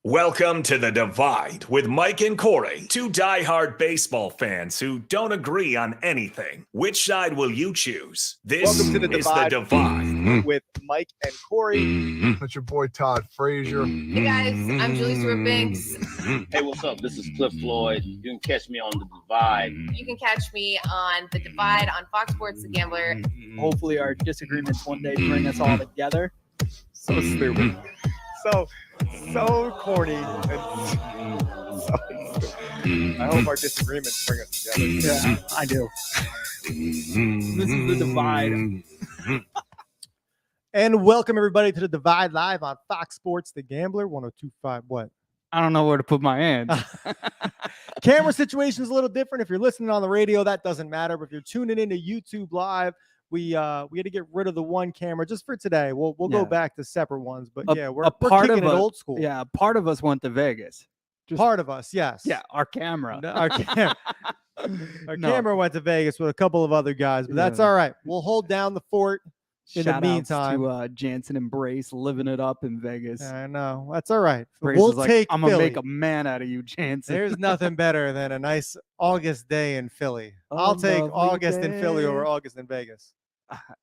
Welcome to The Divide with Mike and Corey, two diehard baseball fans who don't agree on anything. Which side will you choose? This Welcome to The is Divide. The Divide With Mike and Corey. That's your boy Todd Frazier. Hey guys, I'm Julie Stewart-Banks. Hey, what's up? This is Cliff Floyd. You can catch me on The Divide. You can catch me on The Divide on Fox Sports The Gambler. Hopefully our disagreements one day bring us all together. So stupid. So corny. And so stupid. I hope our disagreements bring us together. Yeah, I do. This is The Divide. And welcome everybody to The Divide live on Fox Sports The Gambler 102.5. What? I don't know where to put my hand. Camera situation is a little different. If you're listening on the radio, that doesn't matter. But if you're tuning into YouTube live, we had to get rid of the one camera just for today. We'll go back to separate ones. But we're kicking it old school. Yeah, part of us went to Vegas. Part of us, yes. Yeah, our camera. Our camera went to Vegas with a couple of other guys, but that's all right. We'll hold down the fort in the meantime. To Jansen and Brace living it up in Vegas. I know. That's all right. Brace We'll is like, take I'm going to Philly. make a man out of you, Jansen. There's nothing better than a nice August day in Philly. I'll take August in Philly over August in Vegas.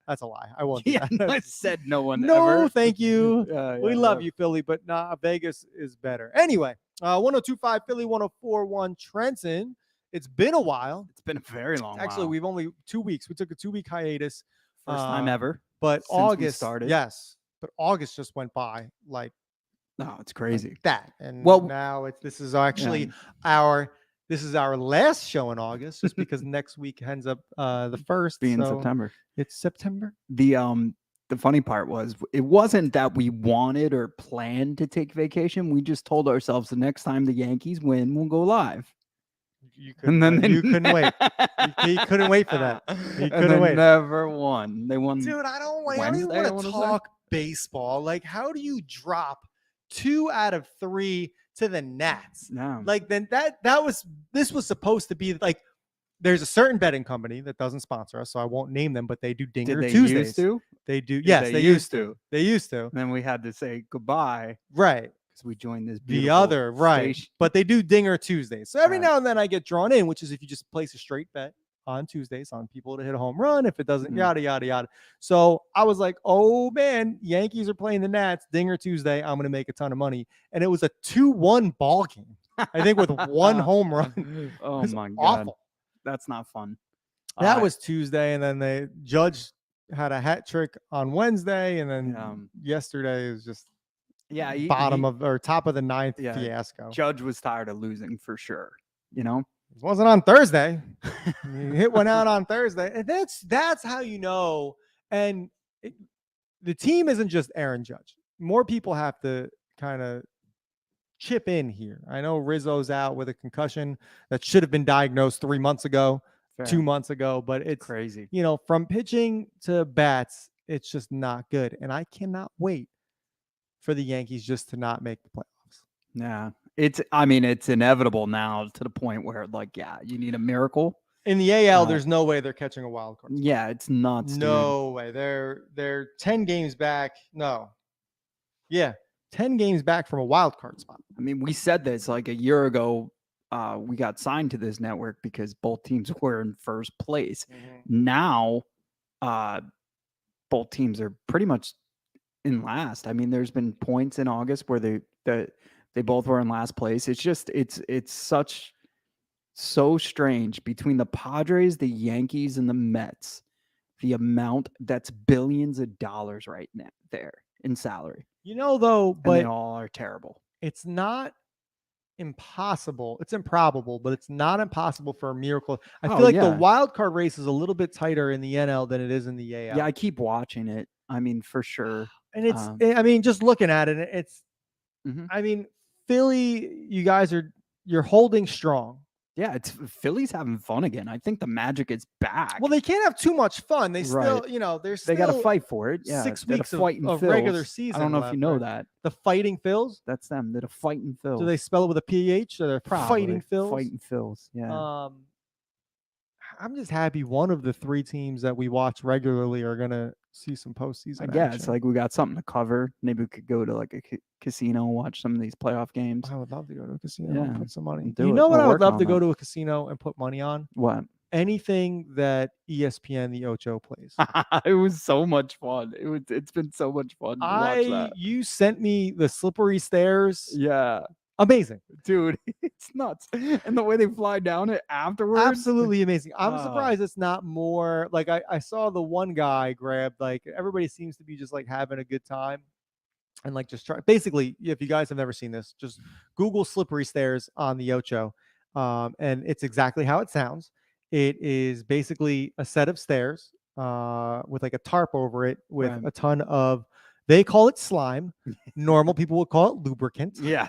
That's a lie. I won't do Yeah, that. I said no one No, ever. thank you. We love yeah. you, Philly, but nah, Vegas is better. Anyway, 102.5 Philly, 104.1 Trenton. It's been a while. It's been a very long Actually, while. we've only 2 weeks. We took a 2-week hiatus. First time ever. But since we August started. Yes. But August just went by like No, it's crazy. that. And Well, now this is actually our last show in August, just because next week ends up the first. Being so September. It's September. The funny part was it wasn't that we wanted or planned to take vacation. We just told ourselves the next time the Yankees win, we'll go live. You couldn't wait. You couldn't wait for that. You couldn't wait. Never won. They won. Dude, I don't even Wednesday, I want wanna to say. talk baseball. Like, how do you drop 2 out of 3 to the Nats? No. Like, then this was supposed to be like, there's a certain betting company that doesn't sponsor us, so I won't name them, but they do Dinger Did they Tuesdays. used to? They do. Yeah, Yes, they used to. They used to. Then we had to say goodbye Right. because we joined this The beautiful other, right. station. But they do Dinger Tuesdays. So every Right. now and then I get drawn in, which is if you just place a straight bet on Tuesdays on people to hit a home run. If it doesn't, yada, yada, yada. So I was like, oh man, Yankees are playing the Nats, Dinger Tuesday. I'm going to make a ton of money. And it was a 2-1 ball game, I think, with one home run. Oh It was my God. awful. That's not fun. That was Tuesday. And then the Judge had a hat trick on Wednesday. And then yesterday is just top of the ninth fiasco. Judge was tired of losing for sure. You know, It wasn't on Thursday. You hit one out on Thursday. And that's how you know. And the team isn't just Aaron Judge. More people have to kind of chip in here. I know Rizzo's out with a concussion that should have been diagnosed 3 months ago, Fair. 2 months ago, but it's Crazy. from pitching to bats, it's just not good. And I cannot wait for the Yankees just to not make the playoffs. Yeah. It's inevitable now to the point where you need a miracle. In the AL, there's no way they're catching a wild card. Yeah, it's nuts. No way. They're 10 games back. No. Yeah, 10 games back from a wild card spot. I mean, we said this like a year ago. We got signed to this network because both teams were in first place. Now, both teams are pretty much in last. I mean, there's been points in August where they both were in last place. It's just it's so strange between the Padres, the Yankees, and the Mets. The amount that's billions of dollars right now there in salary. Though, And but they all are terrible. it's not impossible. It's improbable, but it's not impossible for a miracle. I feel like the wild card race is a little bit tighter in the NL than it is in the AL. Yeah, I keep watching it. I mean, for sure. And it's, just looking at it, it's, Philly, you guys you're holding strong. Yeah, it's Philly's having fun again. I think the magic is back. Well, they can't have too much fun. They still, they got to fight for it. Yeah, 6 they're weeks fighting of Phils. regular season. I don't know if left, you know right? that. The Fighting Phils? That's them. They're the Fighting Phils. Do they spell it with a PH? Or they're Probably. Fighting Phils? Fighting Phils. Yeah. I'm just happy one of the 3 teams that we watch regularly are gonna see some postseason I guess action. like we got something to cover. Maybe we could go to like a casino and watch some of these playoff games. I would love to go to a casino and Yeah, put some money. do You it. know what We're I would working love on to go that. to a casino and put money on? What? Anything that ESPN the Ocho plays. It was so much fun. It's been so much fun to watch that. You sent me the slippery stairs. Yeah, Amazing. dude, it's nuts. And the way they fly down it afterwards. Absolutely amazing. I'm Oh. surprised it's not more like I saw the one guy grab, like everybody seems to be just like having a good time and like just try. Basically, if you guys have never seen this, just Google slippery stairs on the Ocho. And it's exactly how it sounds. It is basically a set of stairs with like a tarp over it with Right. a ton of, they call it slime. Normal people would call it lubricant. Yeah.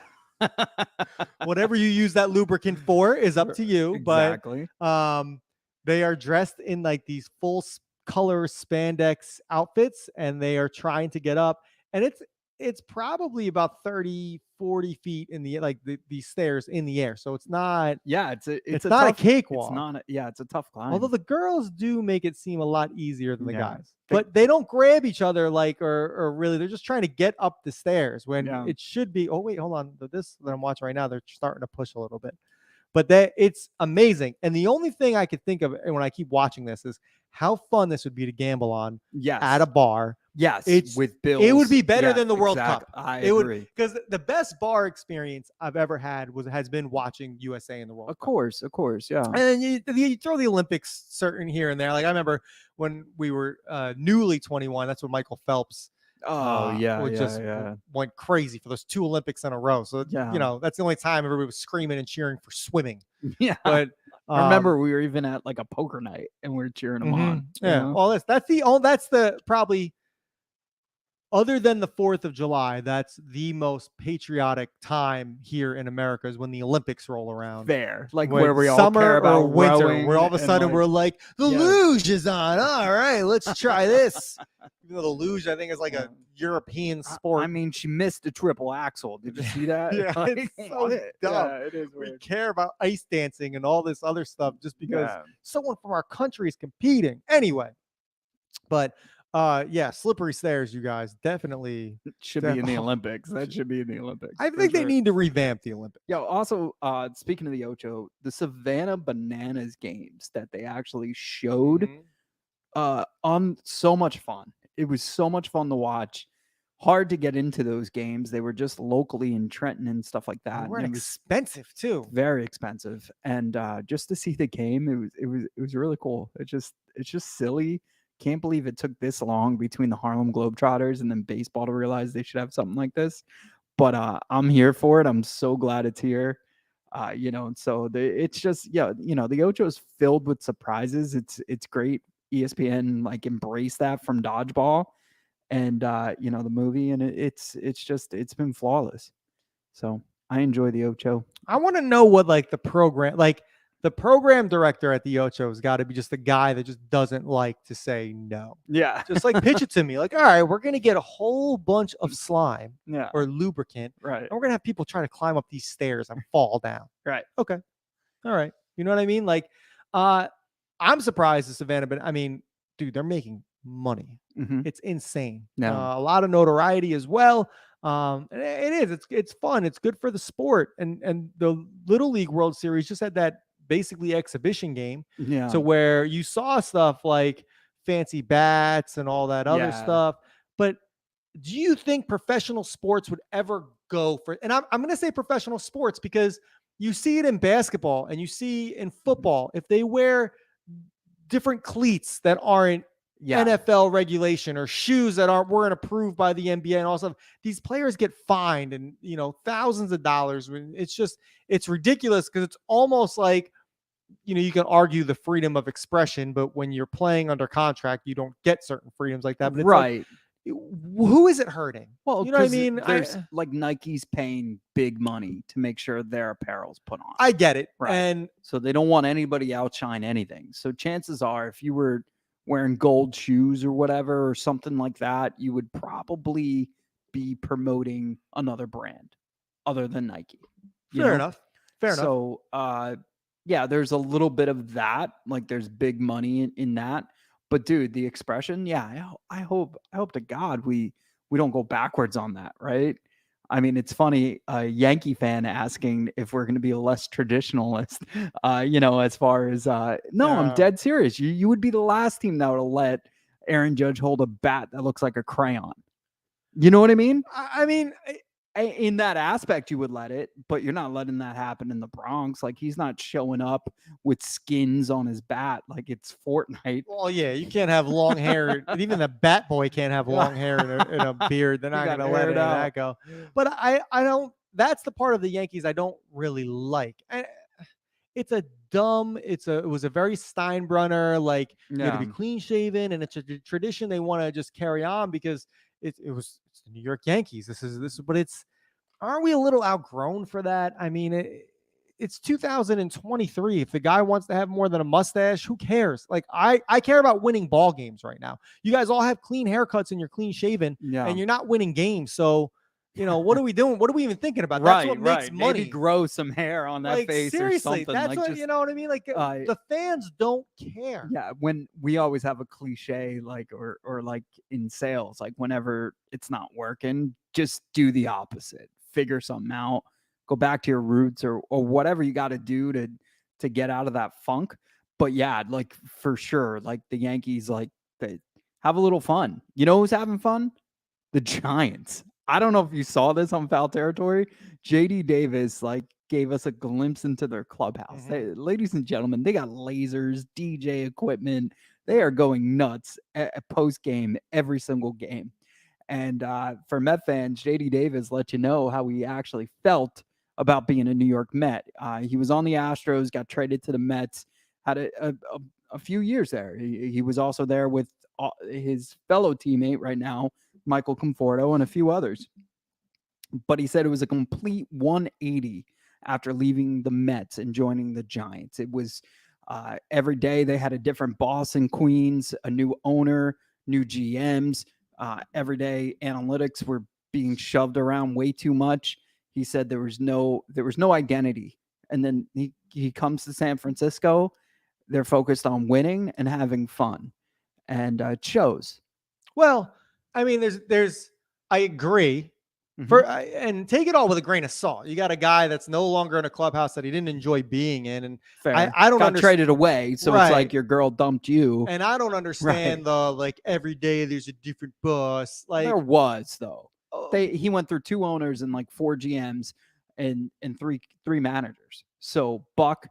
Whatever you use that lubricant for is up to you. Exactly. But they are dressed in like these full color spandex outfits and they are trying to get up. And it's probably about 30, 40 feet in the like these stairs in the air. So it's not it's it's a not tough, a cakewalk. It's not. It's a tough climb. Although the girls do make it seem a lot easier than the Yeah. guys. But they don't grab each other like or really they're just trying to get up the stairs when Yeah. it should be. Oh wait, hold on. This that I'm watching right now, they're starting to push a little bit. But it's amazing. And the only thing I could think of when I keep watching this is how fun this would be to gamble on yes. at a bar. Yes. It's- with Bills. It would be better Yeah, than the World exact- Cup. I It would agree. because the best bar experience I've ever had has been watching USA in the World Of Cup. course. Yeah. And then you throw the Olympics certain here and there. Like I remember when we were newly 21, that's when Michael Phelps just went crazy for those 2 Olympics in a row. So Yeah. that's the only time everybody was screaming and cheering for swimming. Yeah. But I remember we were even at like a poker night and we were cheering them on. you Yeah. know? Well, that's the probably other than the 4th of July, that's the most patriotic time here in America is when the Olympics roll around. Fair. Like When where we all summer care about or winter, rowing where all of a and, sudden like, we're like, the yeah. luge is on. All right, let's try this. Even though the luge, I think, is like a European sport. I mean, she missed a triple axel. Did you see that? Yeah, Like, it's so what? dumb. Yeah, it is we weird. care about ice dancing and all this other stuff just because Yeah. someone from our country is competing. Anyway, but yeah, slippery stairs, you guys, definitely. It should be in the Olympics. That should be in the Olympics. I for think they sure. need to revamp the Olympics. Yo, also, speaking of the Ocho, the Savannah Bananas games that they actually showed on so much fun. It was so much fun to watch. Hard to get into those games. They were just locally in Trenton and stuff like that. They were and it was expensive too. very expensive. And just to see the game, it was really cool. It's just silly. Can't believe it took this long between the Harlem Globetrotters and then baseball to realize they should have something like this. But I'm here for it. I'm so glad it's here. So it's just the Ocho is filled with surprises. It's great. ESPN like embraced that from Dodgeball and the movie, and it's been flawless. So I enjoy the Ocho. I want to know what like the program director at the Ocho has got to be just the guy that just doesn't like to say no. Yeah. Just like pitch it to me. Like, all right, we're gonna get a whole bunch of slime Yeah. or lubricant, Right. and we're gonna have people try to climb up these stairs and fall down. Right. Okay. All right. You know what I mean? Like, I'm surprised the Savannah, but I mean, dude, they're making money. Mm-hmm. It's insane. Yeah. A lot of notoriety as well. And it is. It's fun. It's good for the sport. And the Little League World Series just had that basically exhibition game. Yeah. So where you saw stuff like fancy bats and all that other Yeah. stuff. But do you think professional sports would ever go for? And I'm going to say professional sports because you see it in basketball and you see in football if they wear different cleats that aren't NFL regulation or shoes that weren't approved by the NBA and all stuff. These players get fined and thousands of dollars. It's ridiculous because it's almost like you can argue the freedom of expression, but when you're playing under contract, you don't get certain freedoms like that. But it's right. Like, who is it hurting? Well, you know what I 'cause mean? There's like Nike's paying big money to make sure their apparel's put on. I get it. Right. And So they don't want anybody outshine anything. So chances are, if you were wearing gold shoes or whatever or something like that, you would probably be promoting another brand other than Nike. fair enough. Fair enough. So, yeah, there's a little bit of that. Like, there's big money in that. But dude, the expression, yeah, I hope to God we don't go backwards on that, right? I mean, it's funny, a Yankee fan asking if we're going to be less traditionalist, as far as no, I'm Yeah. dead serious. You would be the last team that would let Aaron Judge hold a bat that looks like a crayon. You know what I mean? I mean, In that aspect, you would let it, but you're not letting that happen in the Bronx. Like, he's not showing up with skins on his bat like it's Fortnite. well, yeah, you can't have long hair. Even the Bat Boy can't have long hair and a beard. They're He not got going to let aired any of out. that go. But I don't. That's the part of the Yankees I don't really like. It was a very Steinbrenner, like you had to be Yeah. clean shaven, and it's a tradition they want to just carry on because it's the New York Yankees. But aren't we a little outgrown for that? I mean, it's 2023. If the guy wants to have more than a mustache, who cares? Like, I care about winning ball games right now. You guys all have clean haircuts and you're clean shaven, Yeah. and you're not winning games. So, what are we doing? What are we even thinking about? Right, That's what makes right. money. Maybe grow some hair on that Like, face seriously, or something. that's Like, what just, you know what I mean. Like, the fans don't care. yeah, when we always have a cliche, like, or like in sales, like whenever it's not working, just do the opposite. Figure something out. Go back to your roots or whatever you got to do to get out of that funk. But yeah, like for sure, like the Yankees, like they have a little fun. You know who's having fun? The Giants. I don't know if you saw this on Foul Territory. JD Davis gave us a glimpse into their clubhouse. Ladies and gentlemen, they got lasers, DJ equipment. They are going nuts at post game every single game. And for Met fans, JD Davis let you know how he actually felt about being a New York Met. He was on the Astros, got traded to the Mets, had a few years there. He was also there with his fellow teammate right now, Michael Conforto, and a few others. But he said it was a complete 180 after leaving the Mets and joining the Giants. It was every day they had a different boss in Queens, a new owner, new GMs. Every day analytics were being shoved around way too much. He said there was no identity. And then he comes to San Francisco. They're focused on winning and having fun. And it shows. Well, I mean, I agree. And take it all with a grain of salt. You got a guy that's no longer in a clubhouse that he didn't enjoy being in, and Fair. I don't got traded away, so Right. it's like your girl dumped you. And I don't understand the like every day there's a different boss. Like There was though. oh, He went through 2 owners and like 4 GMs and 3 managers. So Buck,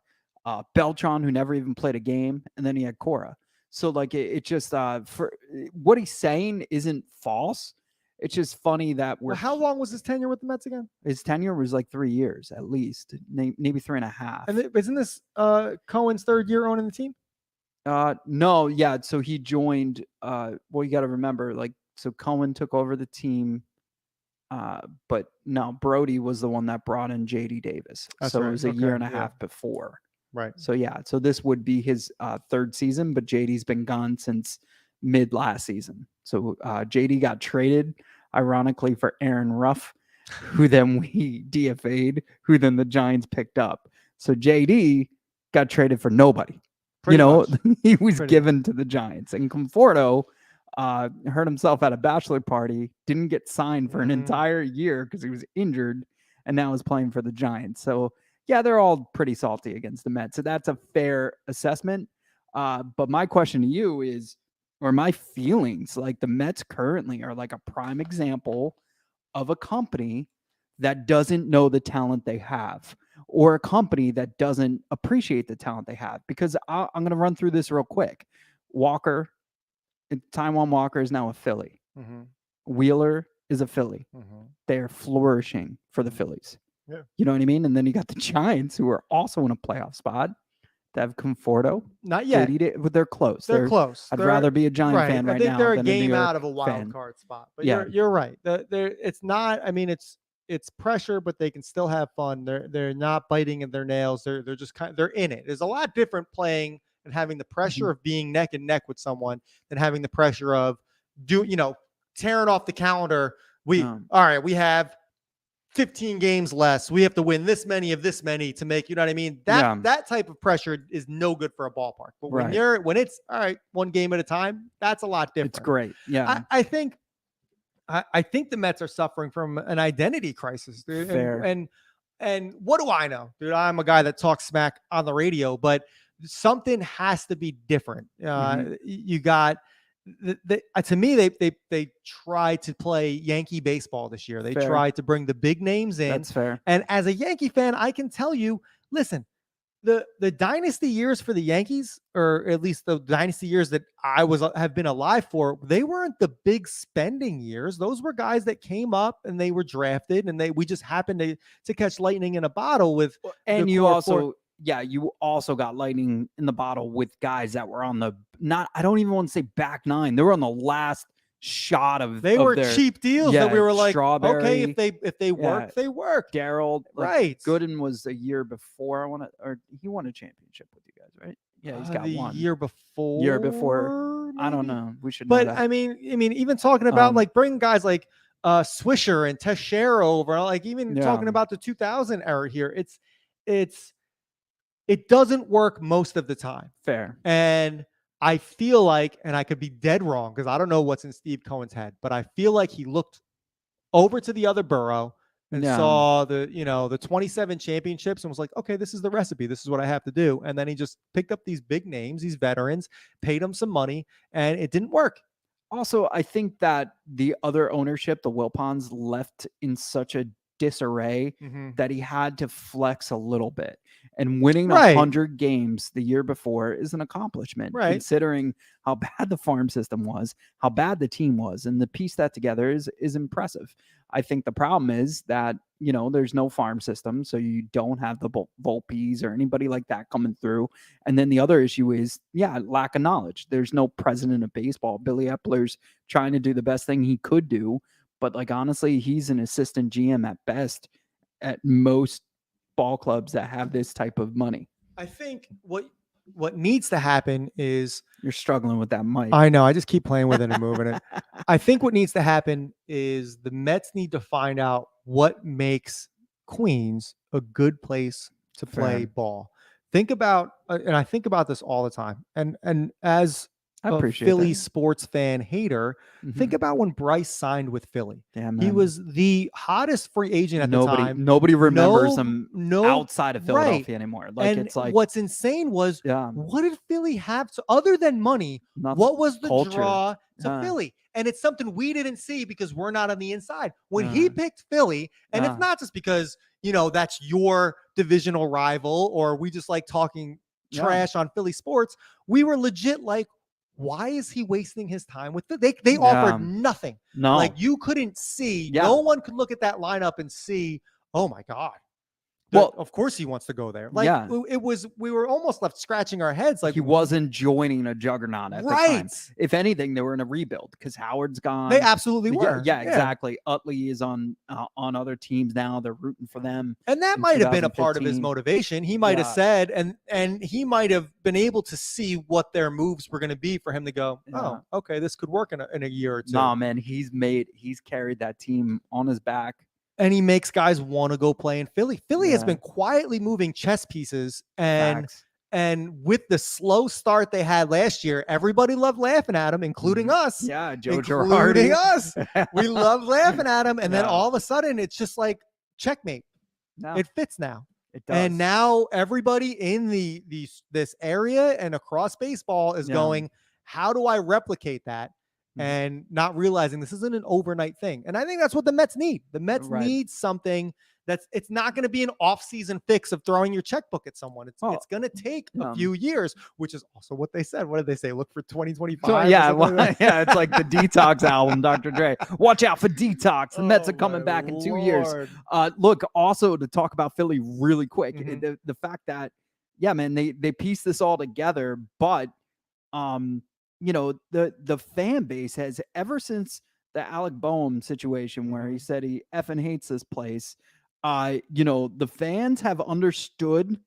Beltran, who never even played a game, and then he had Cora. So like it just for what he's saying isn't false. It's just funny that well, how long was his tenure with the Mets again? his tenure was like 3 years at least, maybe 3.5. And isn't this Cohen's 3rd year owning the team? No, yeah. So he joined. Well, you got to remember, like, so Cohen took over the team. But no, Brody was the one that brought in JD Davis. That's so right. it was a Okay, year and a yeah. half before. Right. So yeah, so this would be his 3rd season, but JD's been gone since mid last season. So JD got traded, ironically, for Aaron Ruff, who then we DFA'd, who then the Giants picked up. So JD got traded for nobody. Pretty much. He was Pretty given to the Giants. And Conforto hurt himself at a bachelor party, didn't get signed for an entire year because he was injured, and now is playing for the Giants. So yeah, they're all pretty salty against the Mets. So that's a fair assessment. But my question to you is, or my feelings, like the Mets currently are like a prime example of a company that doesn't know the talent they have, or a company that doesn't appreciate the talent they have. Because I'm going to run through this real quick. Walker, Taijuan Walker is now a Philly. Wheeler is a Philly. They're flourishing for the Phillies. Yeah. You know what I mean? And then you got the Giants, who are also in a playoff spot. They have Conforto. Not yet. But they're close. They're close. I'd rather be a Giant fan right now. I think they're a than game New York out of a wild fan. card spot. But Yeah. you're right. It's not. I mean, it's pressure, but they can still have fun. They're not biting at their nails. They're just they're in it. There's a lot different playing and having the pressure of being neck and neck with someone than having the pressure of tearing off the calendar. All right, we have 15 games less. We have to win this many of this many to make, you know what I mean? That type of pressure is no good for a ballpark. But when it's all right, one game at a time, that's a lot different. It's great. Yeah. I think the Mets are suffering from an identity crisis, dude. Fair. And what do I know, dude? I'm a guy that talks smack on the radio, but something has to be different. You got to me, they tried to play Yankee baseball this year. They tried to bring the big names in. That's fair. And as a Yankee fan, I can tell you, listen, the dynasty years for the Yankees, or at least the dynasty years that I have been alive for, they weren't the big spending years. Those were guys that came up and they were drafted, and we just happened to catch lightning in a bottle with. And you also got lightning in the bottle with guys that were on the I don't even want to say back nine. They were on the last shot of their cheap deals that we were like, Strawberry, okay, if they work, they work. Daryl, right? Gooden was a year before. He won a championship with you guys, right? Yeah, he's got one. Year before. I don't know. We should. But know that. I mean, even talking about like bringing guys like Swisher and Teixeira over, like even talking about the 2000 era here, it doesn't work most of the time. Fair. And I feel like, and I could be dead wrong because I don't know what's in Steve Cohen's head, but I feel like he looked over to the other borough and saw the 27 championships and was like, okay, this is the recipe. This is what I have to do. And then he just picked up these big names, these veterans, paid them some money, and it didn't work. Also, I think that the other ownership, the Wilpons, left in such a disarray that he had to flex a little bit. And winning 100 games the year before is an accomplishment, considering how bad the farm system was, how bad the team was, and to piece that together is impressive. I think the problem is that, there's no farm system, so you don't have the Volpes or anybody like that coming through. And then the other issue is, lack of knowledge. There's no president of baseball. Billy Epler's trying to do the best thing he could do, but honestly, he's an assistant GM at best at most ball clubs that have this type of money. I think what needs to happen is, you're struggling with that mic. I know. I just keep playing with it and moving it. I think what needs to happen is the Mets need to find out what makes Queens a good place to play ball. Think about, and I think about this all the time. And as a Philly sports fan hater, think about when Bryce signed with Philly. He was the hottest free agent at the time. Nobody remembers him outside of Philadelphia anymore. What's insane was, what did Philly have other than money? What was the draw to Philly? And it's something we didn't see because we're not on the inside. When he picked Philly, and it's not just because, that's your divisional rival or we just like talking trash on Philly sports. We were legit like, why is he wasting his time with they offered nothing. No, like you couldn't see. No one could look at that lineup and see, oh my God. Well, of course he wants to go there. Like we were almost left scratching our heads. Like he wasn't joining a juggernaut at the time. If anything, they were in a rebuild because Howard's gone. They absolutely were. Yeah, exactly. Utley is on other teams now. They're rooting for them. And that might have been a part of his motivation. He might have said, and he might have been able to see what their moves were going to be for him to go, oh, okay, this could work in a year or two. Nah, man, he's carried that team on his back. And he makes guys want to go play in Philly. Philly has been quietly moving chess pieces. And with the slow start they had last year, everybody loved laughing at him, including us. Yeah, Joe Girardi. Us. We love laughing at him. And then all of a sudden, it's just like checkmate. No. It fits now. It does. And now everybody in this area and across baseball is going, how do I replicate that? And not realizing this isn't an overnight thing. And I think that's what the Mets need. The Mets need something it's not going to be an off-season fix of throwing your checkbook at someone. It's going to take a few years, which is also what they said. What did they say? Look for 2025. So, it's like the Detox album, Dr. Dre. Watch out for Detox. The Mets are coming back in 2 years. Look, also to talk about Philly really quick, the fact that, man, they piece this all together, but the fan base has, ever since the Alec Boehm situation where he said he effing hates this place, the fans have understood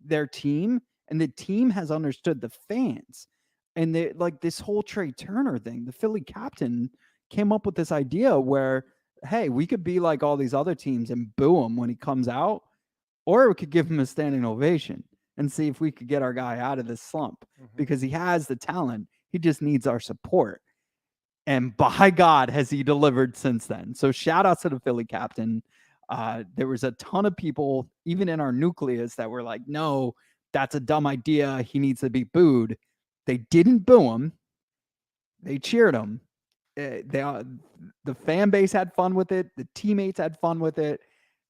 their team and the team has understood the fans. And they like this whole Trey Turner thing. The Philly captain came up with this idea where hey, we could be like all these other teams and boo him when he comes out, or we could give him a standing ovation and see if we could get our guy out of this slump because he has the talent. He just needs our support. And by God, has he delivered since then. So shout out to the Philly captain. There was a ton of people, even in our nucleus, that were like, no, that's a dumb idea. He needs to be booed. They didn't boo him. They cheered him. The fan base had fun with it. The teammates had fun with it.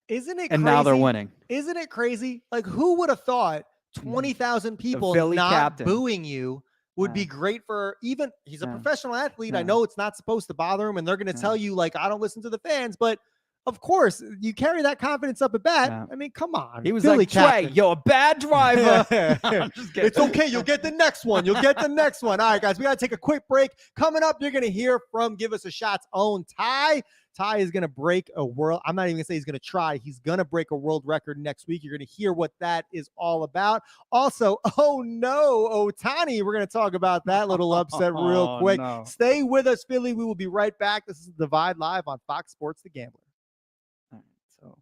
Isn't it And crazy? now they're winning. Isn't it crazy? Like, who would have thought 20,000 people Philly not captain. booing you would be Yeah. great for even he's a Yeah. professional athlete. I Yeah. know it's not supposed to bother him, and they're going to Yeah. tell you, like, I don't listen to the fans, but of course, you carry that confidence up at bat. Yeah. I mean, come on. He was Philly like, Trey, captain. you're a bad driver. I'm just kidding. It's okay. You'll get the next one. You'll get the next one. All right, guys, we got to take a quick break. Coming up, you're going to hear from Give Us a Shot's own Ty. Ty is going to break a world. I'm not even going to say he's going to try. He's going to break a world record next week. You're going to hear what that is all about. Also, oh no, Ohtani. We're going to talk about that little upset real Oh, quick. no. Stay with us, Philly. We will be right back. This is Divide Live on Fox Sports The Gambler. All right, so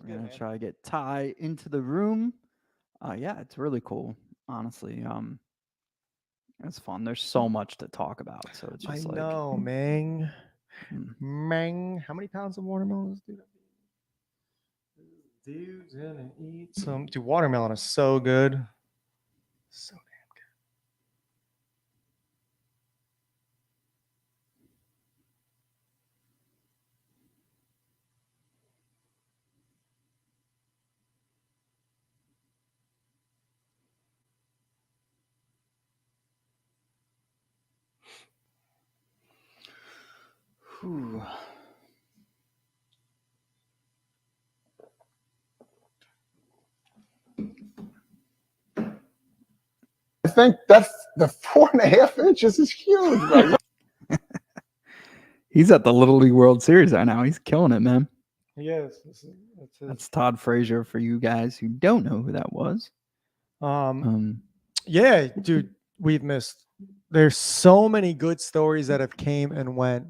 we're gonna try to get Ty into the room. Yeah, it's really cool. Honestly, it's fun. There's so much to talk about. So it's I just like, know, Mang. Mm. Mang. How many pounds of watermelon is dude? Dude's gonna eat some. Dude, watermelon is so good. So damn whew. I think that's the 4.5 inches is huge. Right? He's at the Little League World Series right now. He's killing it, man. Yes. That's Todd Frazier for you guys who don't know who that was. Yeah, dude, we've missed. There's so many good stories that have came and went.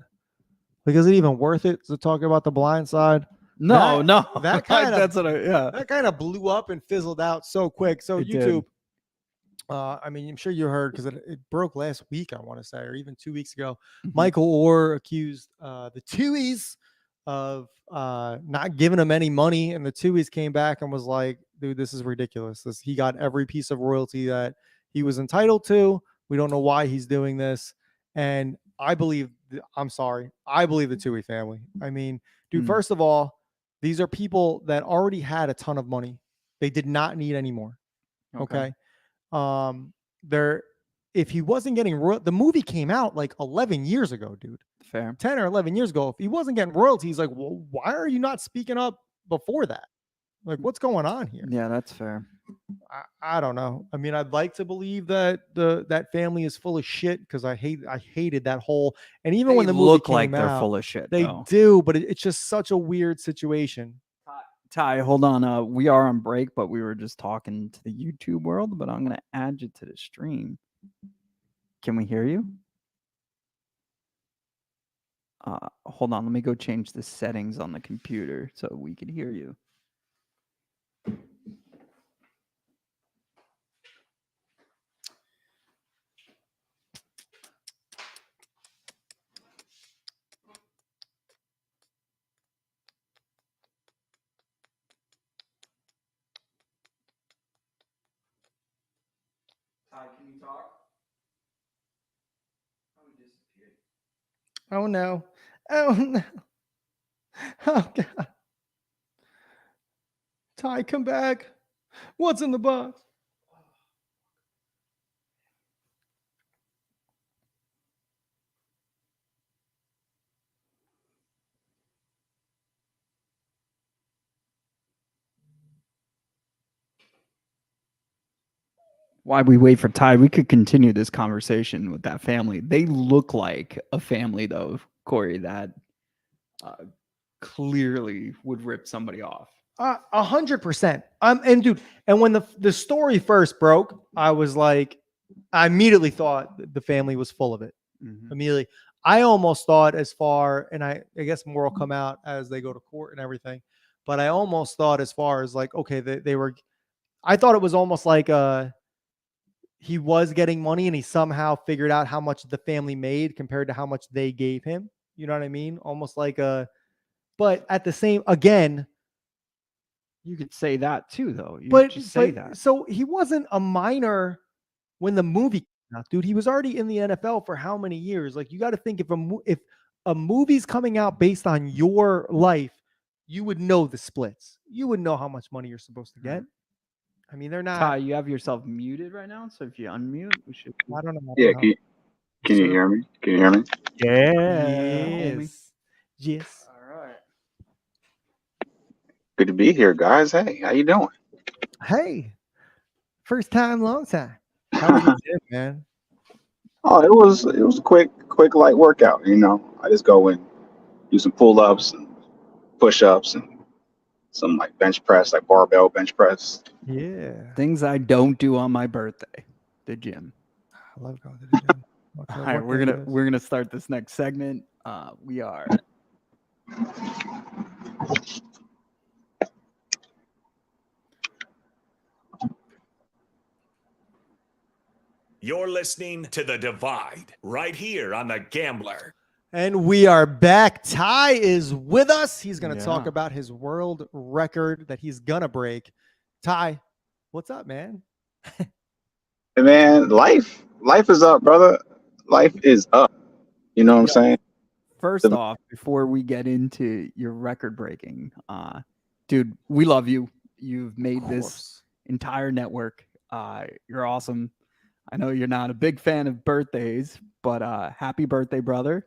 Like, is it even worth it to talk about the blind side? No, That- no. that kind of- that's what yeah. That kind of blew up and fizzled out so quick. So It did. YouTube, I mean, I'm sure you heard because it broke last week, I want to say, or even 2 weeks ago. Mhm. Michael Orr accused the Tuies of not giving him any money, and the Tuies came back and was like, dude, this is ridiculous. He got every piece of royalty that he was entitled to. We don't know why he's doing this. And I believe, I'm sorry, I believe the Tuohy family. I mean, dude, Mm. first of all, these are people that already had a ton of money. They did not need any more. Okay. If he wasn't getting the movie came out like 11 years ago, dude. Fair. 10 or 11 years ago. If he wasn't getting royalties, like, well, why are you not speaking up before that? Like, what's going on here? Yeah, that's fair. I don't know. I mean, I'd like to believe that that family is full of shit because I hated that whole, and even when They the movie look came like they're out, full of shit. they though. do, but it's just such a weird situation. Ty, hold on. We are on break, but we were just talking to the YouTube world. But I'm gonna add you to the stream. Can we hear you? Hold on. Let me go change the settings on the computer so we can hear you. Ty, can you talk? Oh, he disappeared. Oh no. Oh no. Oh God. Ty, come back. What's in the box? While we wait for Ty, we could continue this conversation with that family. They look like a family, though, Corey, that clearly would rip somebody off. 100%. And dude, and when the story first broke, I was like, I immediately thought the family was full of it. Mhm. Immediately. I almost thought as far, and I guess more will come out as they go to court and everything, but I almost thought as far as like, okay, they were, I thought it was almost like he was getting money and he somehow figured out how much the family made compared to how much they gave him. You know what I mean? Almost like but at the same, again, You could say that too, though. You but just say that. so he wasn't a minor when the movie came out, dude. He was already in the NFL for how many years? Like, you got to think if a movie's coming out based on your life, you would know the splits. You would know how much money you're supposed to get. I mean, they're not. Ty, you have yourself muted right now, so if you unmute, we should. I don't know. Yeah, can you hear me? Can you hear me? Yes. Yes. All right. Good to be here, guys. Hey, how you doing? Hey, first time, long time. How was the gym, man? Oh, it was a quick light workout. You know, I just go and do some pull-ups and push-ups and some like bench press, like barbell bench press. Yeah. Things I don't do on my birthday. The gym. I love going to the gym. All right, we're gonna start this next segment. We are. You're listening to The Divide right here on The Gambler. And we are back. Ty is with us. He's going to talk Yeah. about his world record that he's going to break. Ty, what's up, man? Hey, man, life is up, brother. Life is up. You know what I'm saying? First off, before we get into your record breaking, dude, we love you. You've made this entire network. You're awesome. I know you're not a big fan of birthdays, but happy birthday, brother.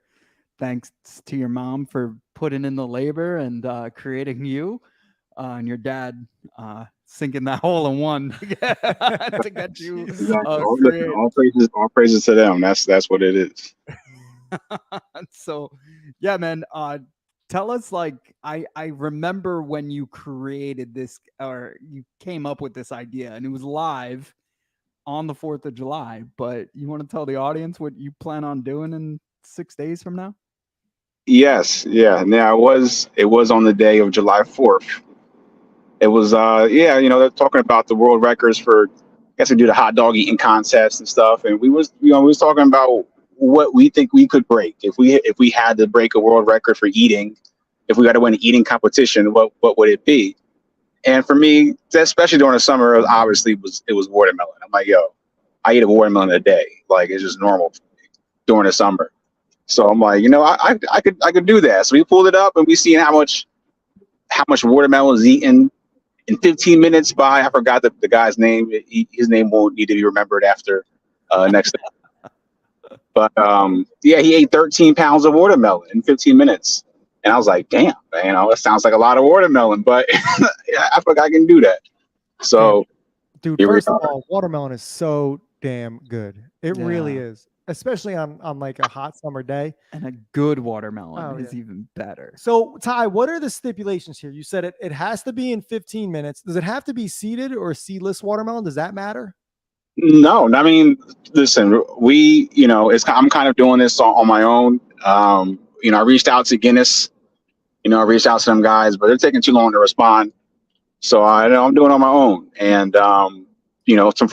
Thanks to your mom for putting in the labor and creating you, and your dad sinking that hole in one to get you. All praises to them. That's what it is. So, yeah, man. Tell us, like, I remember when you created this, or you came up with this idea, and it was live on the 4th of July. But you want to tell the audience what you plan on doing in 6 days from now? Yes, yeah. Now it was on the day of July 4th. It was they're talking about the world records for, I guess, they do the hot dog eating contest and stuff. And we was talking about what we think we could break if we had to break a world record for eating. If we got to win an eating competition, what would it be? And for me, especially during the summer, it was watermelon. I'm like, yo, I eat a watermelon a day. Like, it's just normal during the summer. So I'm like, I could do that. So we pulled it up and we seen how much watermelon is eaten in 15 minutes by, I forgot the guy's name. His name won't need to be remembered after next day. But he ate 13 pounds of watermelon in 15 minutes. And I was like, damn, man, that sounds like a lot of watermelon, but I think I can do that. So, dude, first of all, watermelon is so damn good. It really is, especially on like a hot summer day. And a good watermelon is even better. So, Ty, what are the stipulations here? You said it has to be in 15 minutes. Does it have to be seeded or seedless watermelon? Does that matter? No, I mean, listen, I'm kind of doing this on my own. I reached out to Guinness. I reached out to them guys, but they're taking too long to respond. So I'm doing it on my own. And, from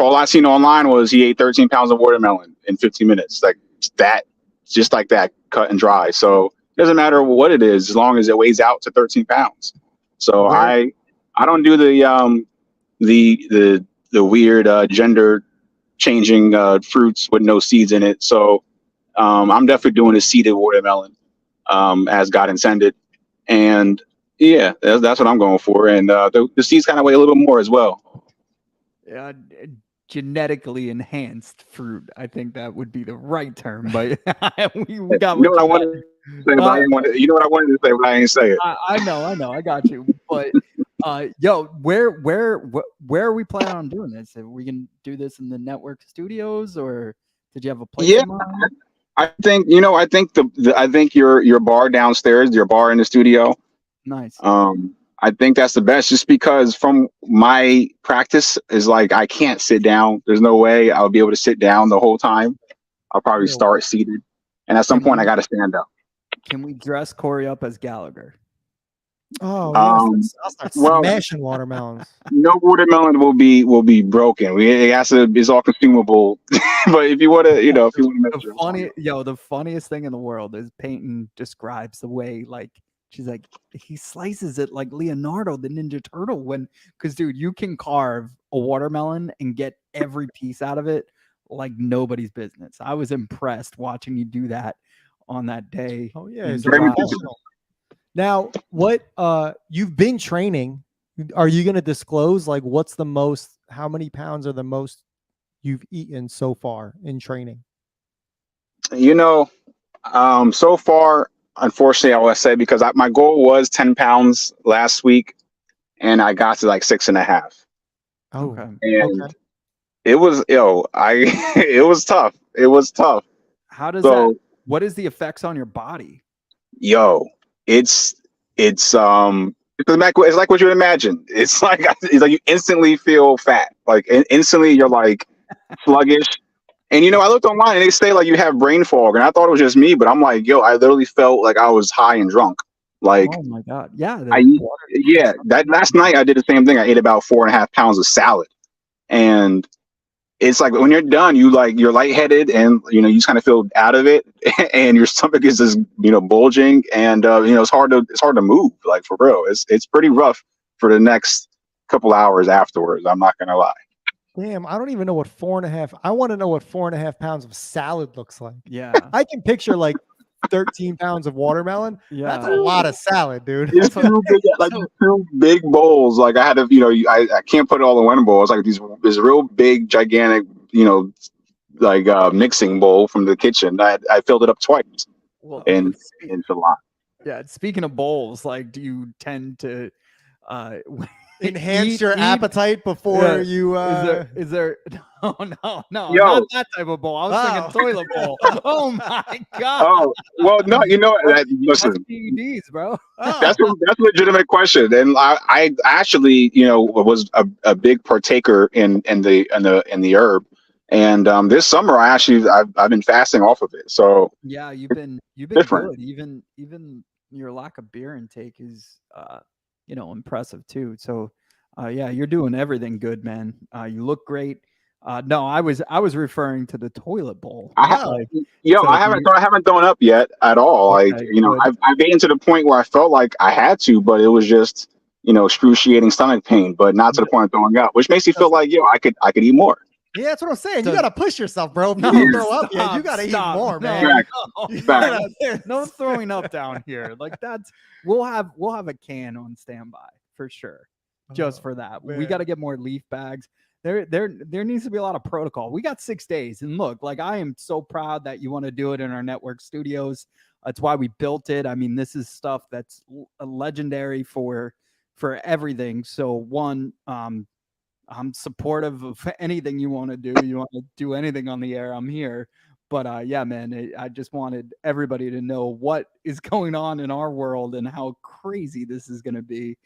all I seen online was he ate 13 pounds of watermelon in 15 minutes. Like that, just like that, cut and dry. So it doesn't matter what it is, as long as it weighs out to 13 pounds. So I don't do the weird gender changing fruits with no seeds in it. So I'm definitely doing a seeded watermelon as God intended. And yeah, that's what I'm going for. And the seeds kind of weigh a little more as well. Genetically enhanced fruit. I think that would be the right term, but we got. You know what I wanted to say, but I ain't say it. I know, I got you. But yo, where are we planning on doing this? Are we gonna do this in the network studios, or did you have a place in mind? I think I think your bar downstairs, your bar in the studio. Nice. I think that's the best, just because from my practice is like I can't sit down. There's no way I'll be able to sit down the whole time. I'll probably Yeah. start seated, and at some Can point I we got to stand up. can we dress Corey up as Gallagher? Oh yes, I'll start Well, smashing watermelons. no watermelon will be broken. It has to. It's all consumable. But if you want to, if you want to mess The funniest thing in the world is Peyton describes the way, like, she's like, he slices it like Leonardo the Ninja Turtle, because dude, you can carve a watermelon and get every piece out of it like nobody's business. I was impressed watching you do that on that day. Oh yeah, in he's a Very July. professional. Now, what you've been training? Are you going to disclose like what's the most? How many pounds are the most you've eaten so far in training? So far, unfortunately, I will say, because my goal was 10 pounds last week, and I got to like 6.5, Oh, Okay. and okay. it was it was tough. It was tough. How does So, what is the effects on your body? it's it's like what you would imagine. It's like you instantly feel fat, like instantly you're like sluggish. And I looked online and they say like you have brain fog, and I thought it was just me, but I'm like, I literally felt like I was high and drunk. Like Oh my God. Yeah. that last night I did the same thing. I ate about 4.5 pounds of salad, and it's like when you're done, you're lightheaded, and you just kind of feel out of it, and your stomach is just bulging, and it's hard to move, like, for real. It's pretty rough for the next couple hours afterwards. I'm not gonna lie. Damn, I don't even know what 4.5. I want to know what 4.5 pounds of salad looks like. Yeah. I can picture like 13 pounds of watermelon. That's a Yeah. lot of salad, dude. It's two big bowls. Like I had to, I can't put it all in one bowl. It's like this real big, gigantic, mixing bowl from the kitchen. I filled it up twice, Well, and it's a lot. yeah. Speaking of bowls, like, do you tend to Enhance eat- your eat- appetite before you. Is there? No, Yo. not that type of bowl. I was thinking toilet bowl. Oh my God. Oh well, no, listen. That's PEDs, bro. That's a legitimate question, and I actually was a big partaker in the herb, and this summer I've been fasting off of it. So Yeah, you've been different. good. Even your lack of beer intake is impressive too. So yeah, you're doing everything good, man. You look great. No, I was referring to the toilet bowl. I haven't thrown up yet at all. Okay, Like good. I've gotten to the point where I felt like I had to, but it was just excruciating stomach pain, but not to the point of throwing up, which makes me feel like I could eat more. Yeah, that's what I'm saying. You So- got to push yourself, bro. If you No, don't throw up yet, you stop, got to eat stop. more, No, man. no, You Fact. gotta- no throwing up down here. Like we'll have a can on standby for sure. Just for that. We man. got to get more leaf bags. There needs to be a lot of protocol. We got 6 days, and look, like, I am so proud that you want to do it in our network studios. That's why we built it. I mean, this is stuff that's legendary for everything. So one, I'm supportive of anything you want to do. You want to do anything on the air, I'm here. But yeah, man, I just wanted everybody to know what is going on in our world and how crazy this is going to be.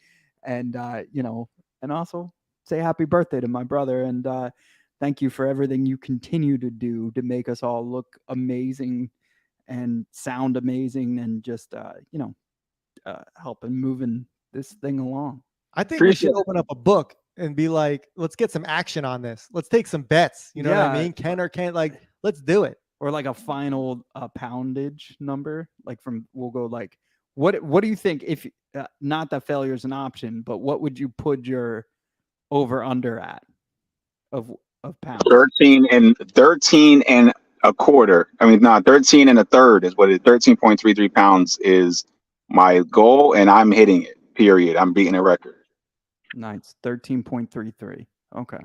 And and also say happy birthday to my brother, and thank you for everything you continue to do to make us all look amazing and sound amazing, and just helping moving this thing along. I think we should Appreciate it. open up a book and be like, let's get some action on this. Let's take some bets. You know what I Yeah. mean? Can or can't, like, let's do it. Or like a final poundage number, like we'll go like, what do you think, if not that failure is an option, but what would you put your over under at of pounds? 13 and a quarter. I mean, not 13 and a third is what it. 13.33 pounds is my goal, and I'm hitting it. Period. I'm beating a record. Nice. 13.33. Okay.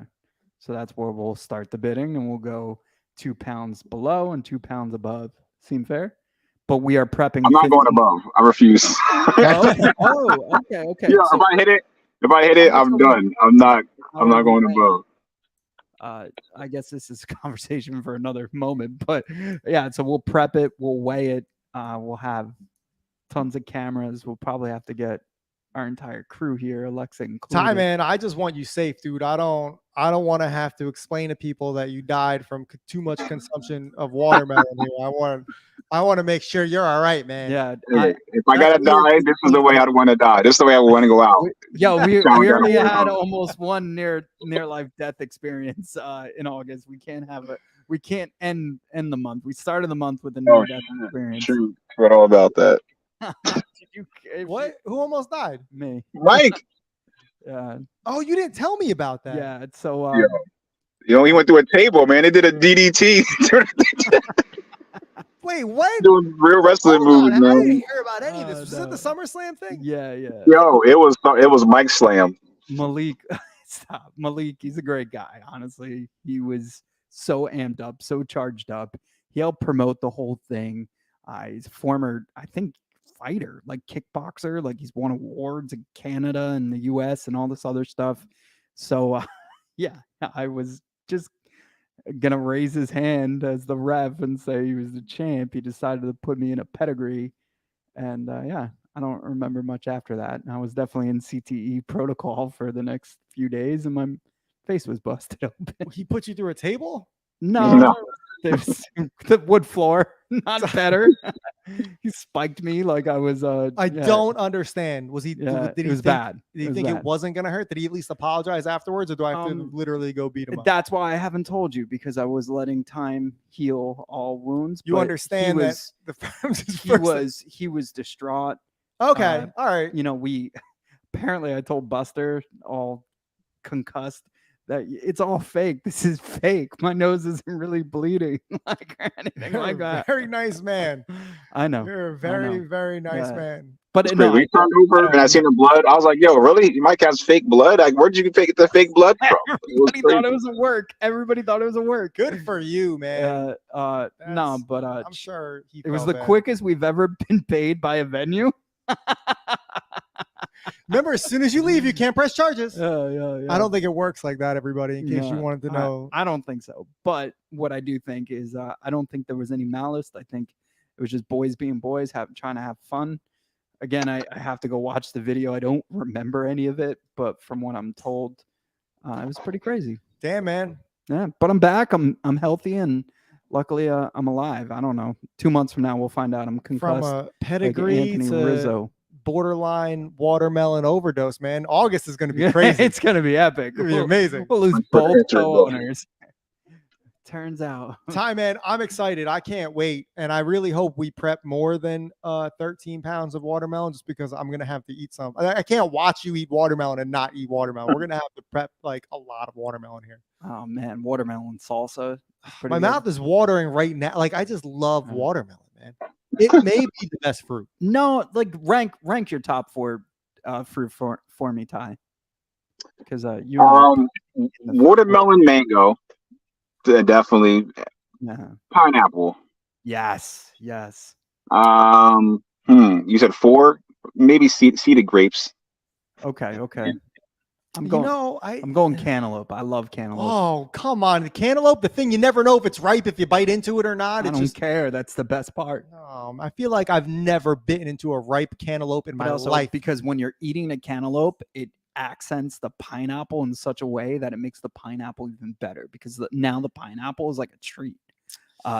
So that's where we'll start the bidding, and we'll go 2 pounds below and 2 pounds above. Seem fair? But we are prepping. I'm not going above. I refuse. Okay. Yeah, So if I hit it, I'm done. I'm not going above. I guess this is a conversation for another moment, but yeah, so we'll prep it, we'll weigh it, we'll have tons of cameras. We'll probably have to get our entire crew here, Alexa included. Ty, man, I just want you safe, dude. I don't want to have to explain to people that you died from too much consumption of watermelon here. I want to make sure you're all right, man. Yeah, Hey, if I that's gotta weird die, this is the way I'd want to die. This is the way I would want to go out. we Sound we like already that. had almost one near life death experience in August. We can't end the month. We started the month with a near death experience. Shoot, forgot all about that. Did you, What? Who almost died? Me. Mike, Yeah. Oh, you didn't tell me about that. Yeah. So Yeah. he went through a table, man. They did a DDT. Wait, what? Doing real wrestling Hold on, moves, I man. didn't hear about any of this. Was it no. the SummerSlam thing? yeah. Yo, it was Mike Slam. Malik, stop. Malik, he's a great guy. Honestly, he was so amped up, so charged up. He helped promote the whole thing. He's a former, I think, fighter, like kickboxer. Like he's won awards in Canada and the U.S. and all this other stuff. So, yeah, I was just gonna raise his hand as the ref and say he was the champ. He decided to put me in a pedigree, and yeah. I don't remember much after that. I was definitely in CTE protocol for the next few days, and my face was busted open. He put you through a table? No. There's the wood floor, not better. He spiked me like I was. I don't understand. Was he? Yeah, did he it was think, bad. Did he It was think bad. it wasn't gonna hurt? Did he at least apologize afterwards, or do I have to literally go beat him up? That's why I haven't told you, because I was letting time heal all wounds. You but understand he that was, the first he was distraught. okay. All right. You know, we apparently I told Buster, all concussed, that it's all fake. This is fake. My nose isn't really bleeding like or anything You're like a that. very nice man. I know. You're a very, know. very nice Yeah. man. But It's no, crazy. We turned over and I seen the blood. I was like, "Yo, really? Mike has fake blood? Like, where'd you get the fake blood from?" It was everybody crazy. thought it was a work. Everybody thought it was a work. Good for you, man. No, That's- but I'm sure he. it was felt the bad. quickest we've ever been paid by a venue. Remember, as soon as you leave, you can't press charges. Yeah. I don't think it works like that, everybody. In case you No, wanted to know. I don't think so. But what I do think is, I don't think there was any malice. I think it was just boys being boys, trying to have fun. Again, I have to go watch the video. I don't remember any of it, but from what I'm told, it was pretty crazy. Damn, man. Yeah, but I'm back. I'm healthy, and luckily, I'm alive. I don't know. 2 months from now, we'll find out. I'm From concussed. a like pedigree Anthony to Rizzo. borderline watermelon overdose, man. August is going to be Yeah, crazy. it's gonna be epic. It's gonna be amazing. We'll lose Like, both enter, bro. co-owners. Turns out. Ty, man, I'm excited. I can't wait. And I really hope we prep more than 13 pounds of watermelon, just because I'm going to have to eat some. I can't watch you eat watermelon and not eat watermelon. We're going to have to prep like a lot of watermelon here. Oh man, watermelon salsa. Pretty My good. mouth is watering right now. Like, I just love Yeah. watermelon, man. It may be the best fruit. No, like rank your top 4 fruit for me, Ty. Because you and I- Watermelon, mango, definitely. yeah. Pineapple. Yes. You said 4, maybe seeded grapes. Okay. I'm You going. know, I'm going cantaloupe. I love cantaloupe. Oh, come on. The cantaloupe, the thing you never know if it's ripe if you bite into it or not. I It's don't just, care. That's the best part. I feel like I've never bitten into a ripe cantaloupe in But my also, life. because when you're eating a cantaloupe, it accents the pineapple in such a way that it makes the pineapple even better, because now the pineapple is like a treat.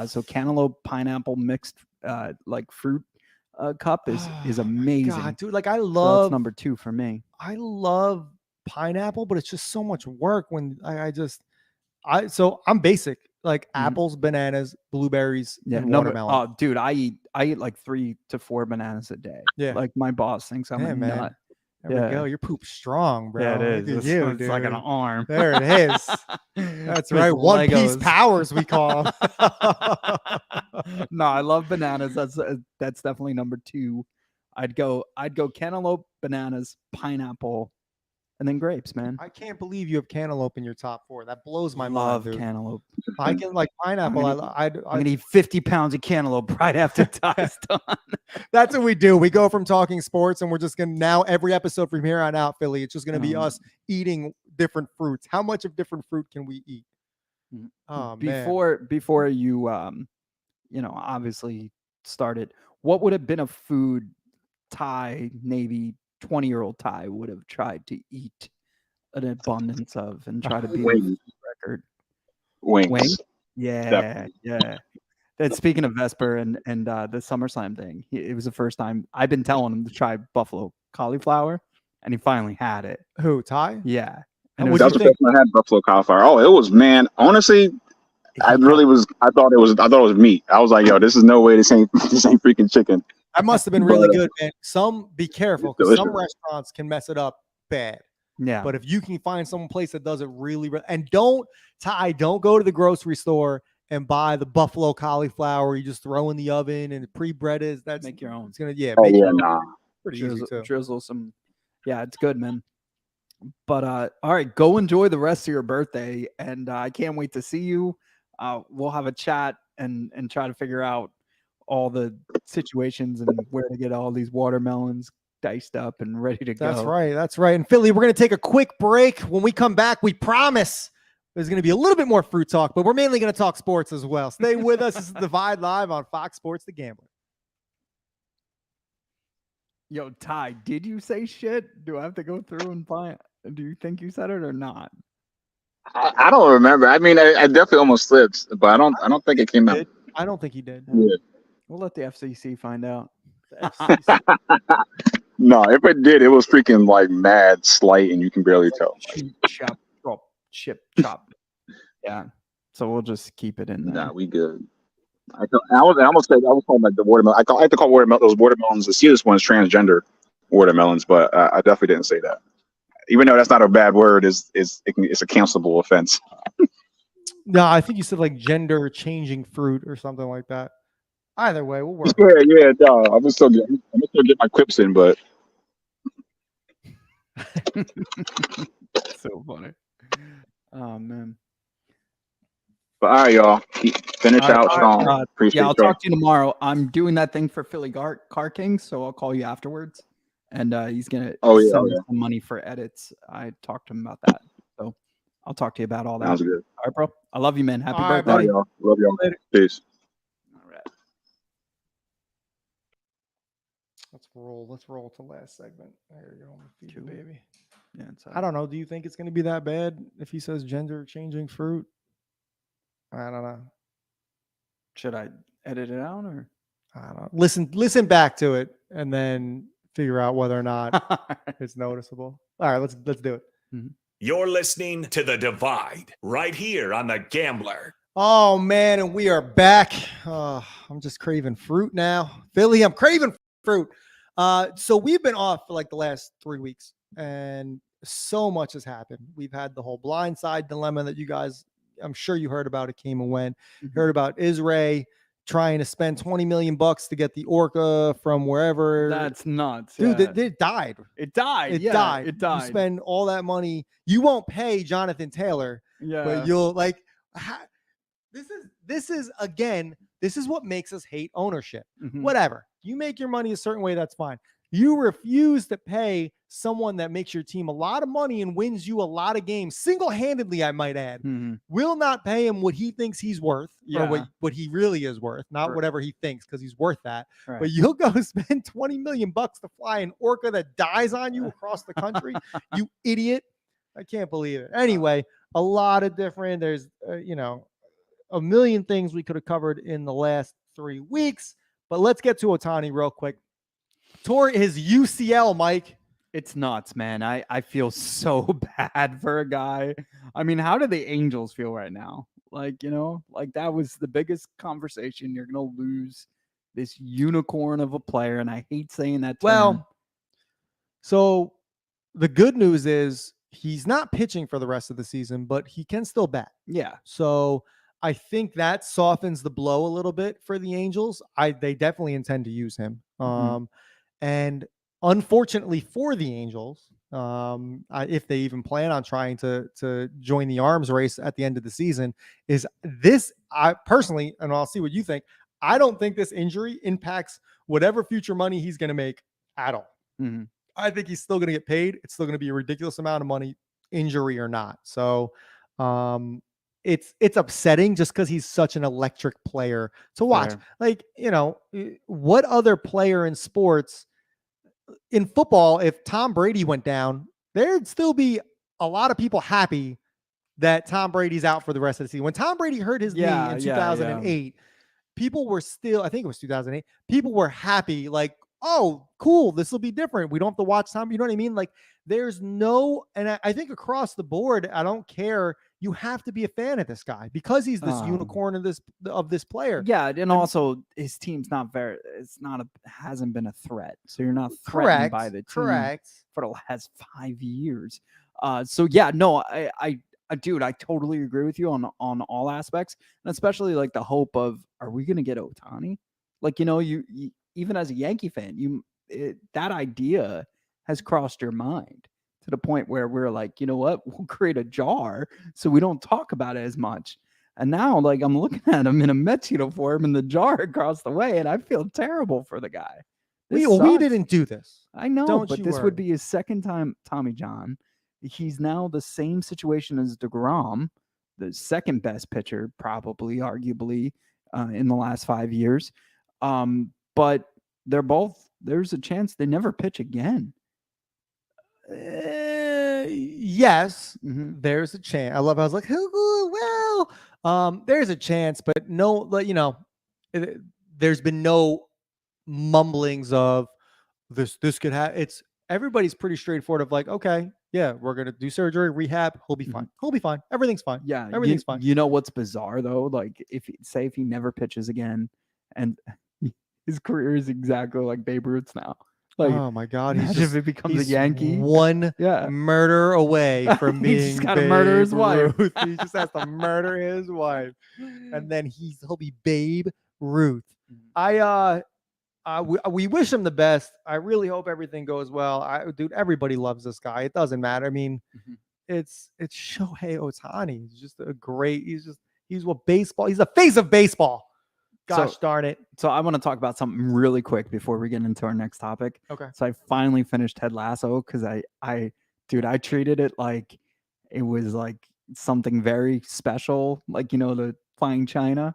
So cantaloupe pineapple mixed like fruit cup is amazing. God, dude, like I So that's love number 2 for me. I love pineapple, but it's just so much work when so I'm basic. Like Mhm. apples, bananas, blueberries, Yeah, and number. watermelon. Oh, dude, I eat like 3 to 4 bananas a day. Yeah. Like my boss thinks I'm a Damn, man. nut. There yeah. we go. Your poop's strong, bro. Yeah, it Look is. at you, It's like an dude. arm. There it is. That's With right. One Piece Legos. powers, we call 'em. No, I love bananas. That's definitely number 2. I'd go cantaloupe, bananas, pineapple, and then grapes, man. I can't believe you have cantaloupe in your top 4. That blows my love mind, dude. cantaloupe. I can like pineapple. gonna I'm I'm gonna eat 50 pounds of cantaloupe right after Ty's done. That's what we do. We go from talking sports, and we're just gonna now every episode from here on out, Philly. It's just gonna be us eating different fruits. How much of different fruit can we eat? Mhm. Oh man. Before you obviously started, what would have been a food Ty Navy 20-year-old Ty would have tried to eat an abundance of and try to beat a Wings. record. Wings. Wing? Yeah, yeah. And speaking of Vesper and the SummerSlam thing, it was the first time I've been telling him to try buffalo cauliflower, and he finally had it. Who, Ty? Yeah, And it what was do That's you the think? first time I had buffalo cauliflower. Oh, it was, man. Honestly, I he really kept- was. I thought it was meat. I was like, yo, this is no way. This ain't freaking chicken. That must have been really But, good, man. Be careful, it's because some delicious. restaurants can mess it up bad. Yeah, But if you can find some place that does it really, and don't go to the grocery store and buy the buffalo cauliflower you just throw in the oven and pre-bread is that's make your own. it's gonna Oh make yeah, your own. nah. Pretty easy too. Drizzle some. Yeah, it's good, man. But all right, go enjoy the rest of your birthday, and I can't wait to see you. We'll have a chat and try to figure out all the situations and where to get all these watermelons diced up and ready to go. That's right. That's right. And Philly, we're going to take a quick break. When we come back, we promise there's going to be a little bit more fruit talk, but we're mainly going to talk sports as well. Stay with us. This is Divide Live on Fox Sports The Gambler. Yo, Ty, did you say shit? Do I have to go through and find? Do you think you said it or not? I don't remember. I mean, I definitely almost slipped, but I don't think it came out. I don't think he did. Yeah. We'll let the FCC find out. The FCC. No, if it did, it was freaking like mad slight, and you can barely tell. Cheap, chop, drop, chip, chop. Yeah. So we'll just keep it in there. Nah, we good. I almost called like the watermelon. I like to call those watermelons. The seedless ones transgender watermelons, but I definitely didn't say that. Even though that's not a bad word, it's a cancelable offense. No, I think you said like gender changing fruit or something like that. Either way, we'll work. Yeah. No, I'm gonna still get my quips in, but So funny. Oh man. all right, y'all. Finish All right, out strong. Appreciate Yeah, I'll y'all. talk to you tomorrow. I'm doing that thing for Philly Car King, so I'll call you afterwards. And he's gonna send me some money for edits. I talked to him about that, so I'll talk to you about all that. Sounds good. All right, bro. I love you, man. Happy All right, birthday. All right, y'all. Love y'all. Later. Peace. All right. Let's roll. Let's roll to last segment. There you go. Feed the Cool. baby. Yeah, it's, I don't know. Do you think it's going to be that bad if he says gender changing fruit? I don't know. Should I edit it out or? I don't know. Listen back to it and then figure out whether or not it's noticeable. All right, let's do it. You're listening to The Divide right here on The Gambler. Oh man, and we are back. I'm just craving fruit now. Philly, I'm craving fruit. So we've been off for like the last 3 weeks, and so much has happened. We've had the whole blindside dilemma that you guys, I'm sure you heard about. It came and went. Heard about Israel trying to spend $20 million to get the orca from wherever. That's nuts, dude. yeah. It died. It died. It Yeah, died. It died. You spend all that money. You won't pay Jonathan Taylor, Yeah. but you'll like. This is again. This is what makes us hate ownership. Mhm. Whatever. You make your money a certain way, that's fine. You refuse to pay someone that makes your team a lot of money and wins you a lot of games single-handedly, I might add. Mhm. Will not pay him what he thinks he's worth, or Yeah. what he really is worth, not Right. whatever he thinks, because he's worth that. Right. But you'll go spend $20 million to fly an orca that dies on you across the country. You idiot. I can't believe it. Anyway, a lot of different, there's, a million things we could have covered in the last 3 weeks, but let's get to Ohtani real quick. Tore his UCL, Mike. It's nuts, man. I feel so bad for a guy. I mean, how do the Angels feel right now? Like, like that was the biggest conversation. You're going to lose this unicorn of a player. And I hate saying that term. Well, so the good news is he's not pitching for the rest of the season, but he can still bat. Yeah. So I think that softens the blow a little bit for the Angels. They definitely intend to use him. And unfortunately for the Angels, if they even plan on trying to join the arms race at the end of the season, is this, I personally, and I'll see what you think, I don't think this injury impacts whatever future money he's going to make at all. Mhm. I think he's still going to get paid. It's still going to be a ridiculous amount of money, injury or not. So it's upsetting just because he's such an electric player to watch. Fair. Like, what other player in sports in football, if Tom Brady went down, there'd still be a lot of people happy that Tom Brady's out for the rest of the season. When Tom Brady hurt his knee in 2008, people were still, I think it was 2008, people were happy, like, oh, cool, this will be different. We don't have to watch Tom. You know what I mean? Like, there's no, and I think across the board, I don't care. You have to be a fan of this guy because he's this unicorn of this player. Yeah, and also his team's not very. It's not a hasn't been a threat, so you're not threatened by the team for the last 5 years. So yeah, no, I dude, I totally agree with you on all aspects, and especially like the hope of, are we gonna get Ohtani? Like, you know, you even as a Yankee fan, that idea has crossed your mind to the point where we're like, you know what, we'll create a jar so we don't talk about it as much. And now, like, I'm looking at him in a Mets uniform in the jar across the way, and I feel terrible for the guy. We didn't do this. I know, Don't but you this worry. would be his second time, Tommy John. He's now the same situation as DeGrom, the second best pitcher, probably, arguably, in the last 5 years. But they're both, there's a chance they never pitch again. Yes, there's a chance. I love how I was like, oh, well, there's a chance, but no, you know, there's been no mumblings of this could happen. It's everybody's pretty straightforward of like, okay, yeah, we're gonna do surgery, rehab, he'll be fine. He'll be fine. Everything's fine. Yeah, everything's fine. You know what's bizarre though? Like, if he never pitches again, and his career is exactly like Babe Ruth's now. Like, oh my God, imagine if he becomes a Yankee. One murder away from being. He's just got to murder his wife. He just has to murder his wife, and then he'll be Babe Ruth. We wish him the best. I really hope everything goes well. Dude, everybody loves this guy. It doesn't matter. I mean, it's Shohei Ohtani. He's just a great. He's what baseball. He's the face of baseball. Gosh darn it. So I want to talk about something really quick before we get into our next topic. Okay. So I finally finished Ted Lasso because I treated it like it was like something very special, like, you know, the Flying China.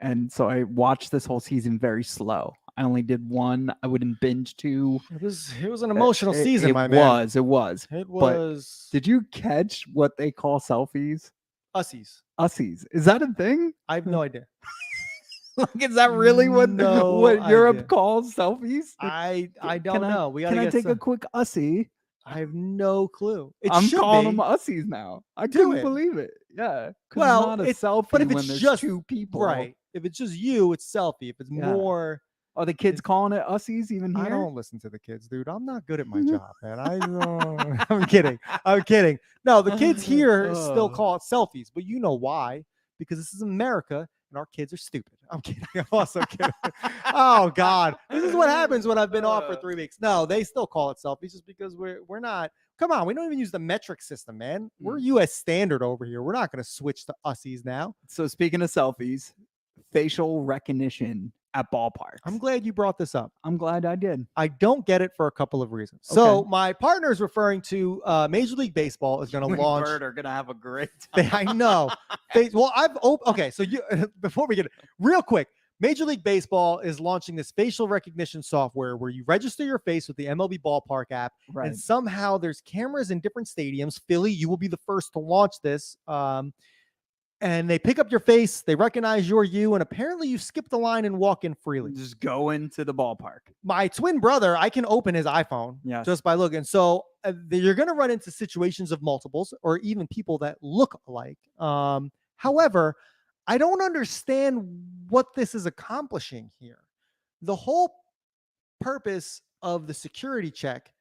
And so I watched this whole season very slow. I only did one. I wouldn't binge two. It was an emotional season, my man. It was. But did you catch what they call selfies? Ussies. Is that a thing? I have no idea. Like, is that really what Europe calls selfies? I don't know. Can I take a quick ussie? I have no clue. I'm calling them ussies now. I couldn't believe it. Yeah. Well, it's not a selfie, but if when it's there's just two people, right? If it's just you, it's selfie. If it's more, are the kids calling it ussies even here? I don't listen to the kids, dude. I'm not good at my job, man. I'm kidding. No, the kids here still call it selfies, but you know why? Because this is America. And our kids are stupid. I'm kidding. I'm also kidding. Oh God, this is what happens when I've been off for 3 weeks. No, they still call it selfies just because we're not. Come on, we don't even use the metric system, man. We're U.S. standard over here. We're not going to switch to ussies now. So speaking of selfies, facial recognition at ballparks. I'm glad you brought this up. I'm glad I did. I don't get it for a couple of reasons. Okay. So my partner is referring to Major League Baseball is going to launch. Bird are going to have a great time. I know. Well, okay. So before we get it, real quick, Major League Baseball is launching this facial recognition software where you register your face with the MLB Ballpark app, and somehow there's cameras in different stadiums. Philly, you will be the first to launch this. And they pick up your face, they recognize you're you, and apparently you skip the line and walk in freely. Just go into the ballpark. My twin brother, I can open his iPhone just by looking. So you're going to run into situations of multiples or even people that look alike. However, I don't understand what this is accomplishing here. The whole purpose of the security check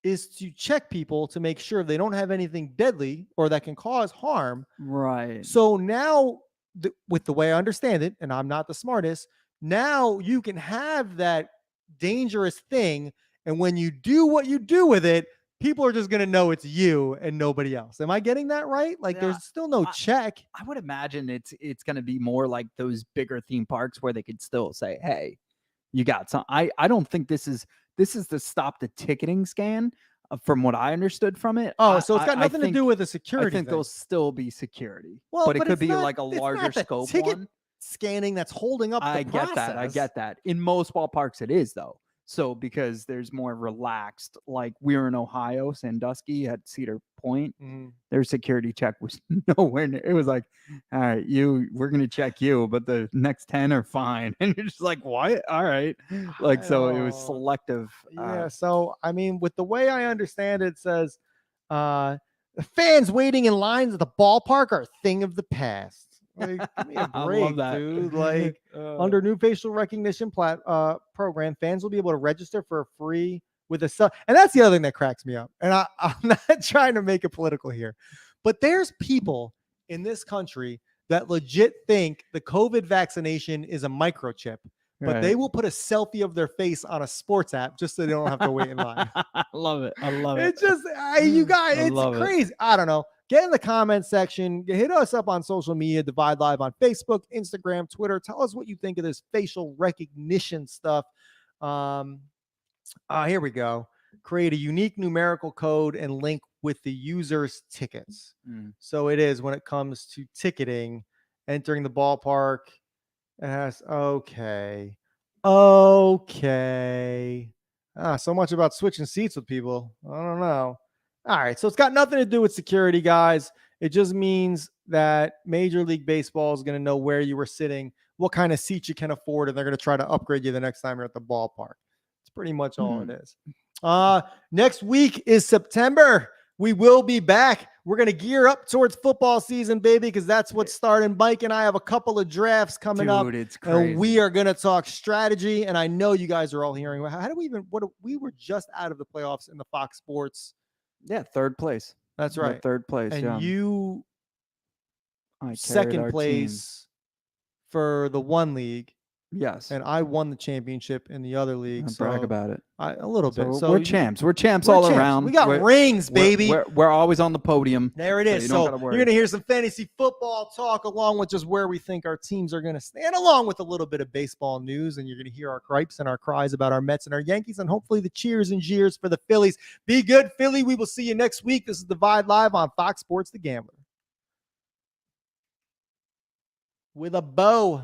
is to check people to make sure they don't have anything deadly or that can cause harm. Right. So now, with the way I understand it, and I'm not the smartest, now you can have that dangerous thing, and when you do what you do with it, people are just going to know it's you and nobody else. Am I getting that right? Like, there's still no check. I would imagine it's going to be more like those bigger theme parks where they could still say, hey, you got some. I don't think this is the stop the ticketing scan, from what I understood from it. Oh, so it's got nothing to do with the security. I think there'll still be security. Well, but it could be like a larger scope ticket one. scanning that's holding up the process. I get that. In most ballparks it is, though. So because there's more relaxed, like we were in Ohio, Sandusky at Cedar Point, their security check was nowhere near. It was like, all right, we're gonna check you, but the next 10 are fine. And you're just like, what? All right. Like, so it was Oh, selective. Yeah. So I mean, with the way I understand it, it says the fans waiting in lines at the ballpark are a thing of the past. Like, give me a I break, love that. dude. Like under new facial recognition program, fans will be able to register for a free with a sub. And that's the other thing that cracks me up. And I'm not trying to make it political here, but there's people in this country that legit think the COVID vaccination is a microchip, but they will put a selfie of their face on a sports app just so they don't have to wait in line. I love it. I love it. It's just, you guys, I it's love it. crazy. I don't know. Get in the comment section. Hit us up on social media, Divide Live on Facebook, Instagram, Twitter. Tell us what you think of this facial recognition stuff. Here we go. Create a unique numerical code and link with the user's tickets. So it is when it comes to ticketing, entering the ballpark. It has, okay. So much about switching seats with people. I don't know. All right, so it's got nothing to do with security, guys. It just means that Major League Baseball is going to know where you were sitting, what kind of seats you can afford, and they're going to try to upgrade you the next time you're at the ballpark. It's pretty much all it is. Next week is September. We will be back. We're going to gear up towards football season, baby, because that's what's starting. Mike and I have a couple of drafts coming up. It's crazy. And we are going to talk strategy. And I know you guys are all hearing, how do we even, we were just out of the playoffs in the Fox Sports. Yeah, third place. That's right. Third place. And you I carried second our place for the one league. team. Yes. And I won the championship in the other league. Don't So brag about it. a little bit. So we're champs. We're champs all around. We got rings, baby. We're always on the podium. There it is. So you're going to hear some fantasy football talk along with just where we think our teams are going to stand, along with a little bit of baseball news. And you're going to hear our gripes and our cries about our Mets and our Yankees, and hopefully the cheers and jeers for the Phillies. Be good, Philly. We will see you next week. This is Divide Live on Fox Sports The Gambler. With a bow.